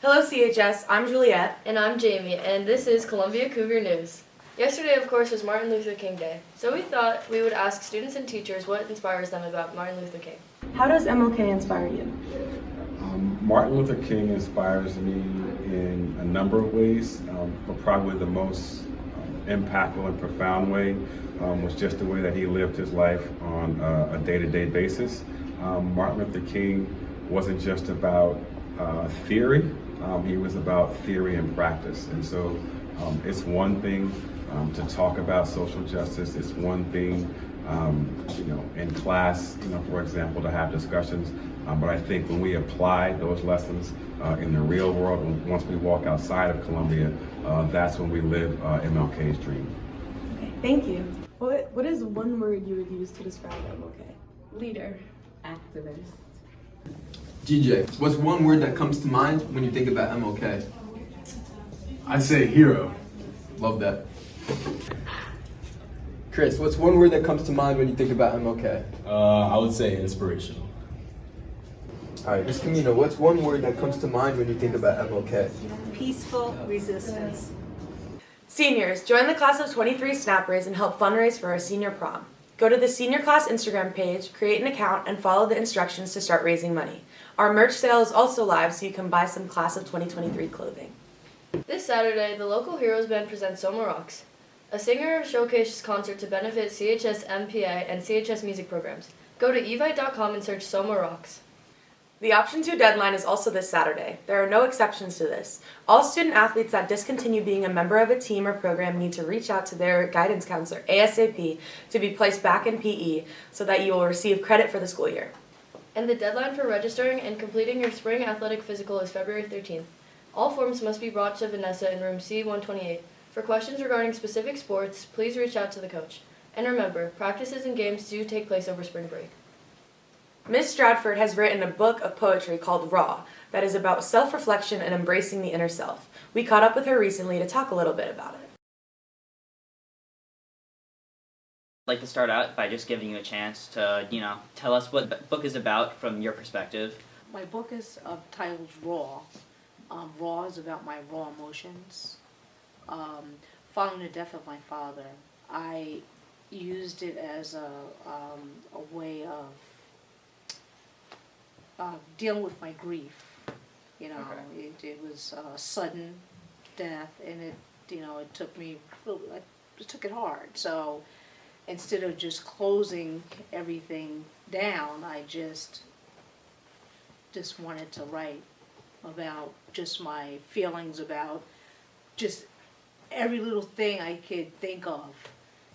Hello CHS, I'm Juliet. And I'm Jamie, and this is Columbia Cougar News. Yesterday, of course, was Martin Luther King Day, so we thought we would ask students and teachers what inspires them about Martin Luther King. How does MLK inspire you? Martin Luther King inspires me in a number of ways, but probably the most impactful and profound way was just the way that he lived his life on a day-to-day basis. Martin Luther King wasn't just about theory, he was about theory and practice. And so it's one thing to talk about social justice, it's one thing in class, for example, to have discussions. But I think when we apply those lessons in the real world, once we walk outside of Columbia, that's when we live MLK's dream. Okay, thank you. What is one word you would use to describe MLK? Leader. Activist. DJ, what's one word that comes to mind when you think about MLK? I'd say hero. Love that. Chris, what's one word that comes to mind when you think about MLK? I would say inspirational. Alright, Ms. Camino, what's one word that comes to mind when you think about MLK? Peaceful resistance. Seniors, join the class of 23 Snappers and help fundraise for our senior prom. Go to the senior class Instagram page, create an account, and follow the instructions to start raising money. Our merch sale is also live, so you can buy some class of 2023 clothing. This Saturday, the local Heroes Band presents Soma Rocks, a singer showcase concert to benefit CHS MPA and CHS music programs. Go to evite.com and search Soma Rocks. The Option 2 deadline is also this Saturday. There are no exceptions to this. All student athletes that discontinue being a member of a team or program need to reach out to their guidance counselor ASAP to be placed back in PE so that you will receive credit for the school year. And the deadline for registering and completing your spring athletic physical is February 13th. All forms must be brought to Vanessa in room C128. For questions regarding specific sports, please reach out to the coach. And remember, practices and games do take place over spring break. Miss Stradford has written a book of poetry called Raw that is about self-reflection and embracing the inner self. We caught up with her recently to talk a little bit about it. I'd like to start out by just giving you a chance to, tell us what the book is about from your perspective. My book is titled Raw. Raw is about my raw emotions. Following the death of my father, I used it as a way of dealing with my grief. Okay. It was a sudden death, and it took me, it took it hard. So instead of just closing everything down, I just wanted to write about just my feelings about just every little thing I could think of,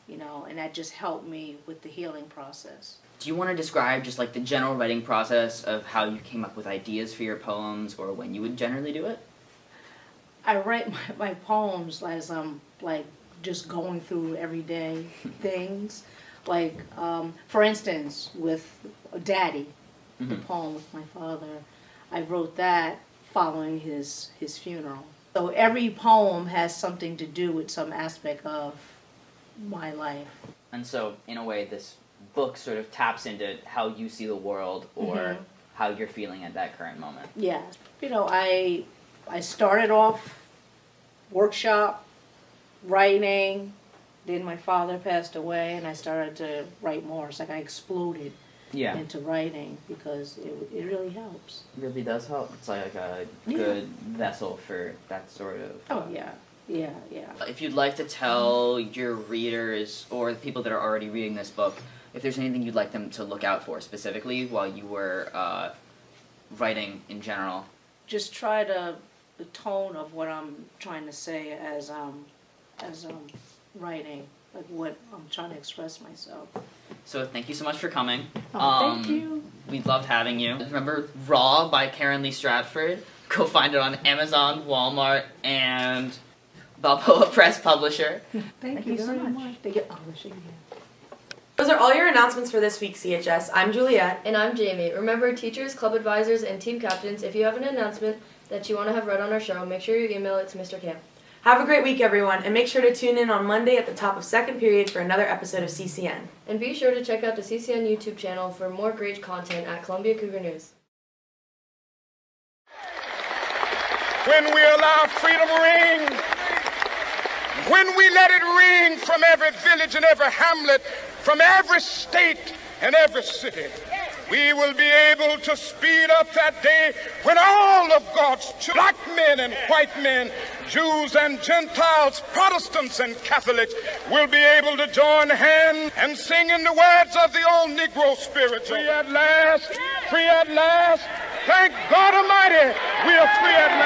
and that just helped me with the healing process. Do you want to describe just like the general writing process of how you came up with ideas for your poems or when you would generally do it? I write my poems as I'm just going through everyday things. For instance, with Daddy, the poem with my father, I wrote that following his funeral. So every poem has something to do with some aspect of my life. And so, in a way, this book sort of taps into how you see the world or how you're feeling at that current moment. Yeah, I started off workshop, writing, then my father passed away, and I started to write more. It's like I exploded into writing because it really helps. It really does help. It's like a good vessel for that sort of... Oh, yeah. Yeah. If you'd like to tell your readers or the people that are already reading this book, if there's anything you'd like them to look out for specifically while you were writing in general. Just try the tone of what I'm trying to say as writing, like what I'm trying to express myself. So thank you so much for coming. Thank you. We loved having you. Remember Raw by Karen Lee Stratford? Go find it on Amazon, Walmart, and Balboa Press Publisher. Thank you so much. They get publishing. Those are all your announcements for this week, CHS. I'm Juliet. And I'm Jamie. Remember, teachers, club advisors, and team captains, if you have an announcement that you want to have read on our show, make sure you email it to Mr. Camp. Have a great week, everyone, and make sure to tune in on Monday at the top of second period for another episode of CCN. And be sure to check out the CCN YouTube channel for more great content at Columbia Cougar News. when we allow freedom ring, when we let it ring from every village and every hamlet, from every state and every city, we will be able to speed up that day when all of God's black men and white men, Jews and Gentiles, Protestants and Catholics will be able to join hands and sing in the words of the old Negro spiritual. Free at last, free at last. Thank God Almighty, we are free at last.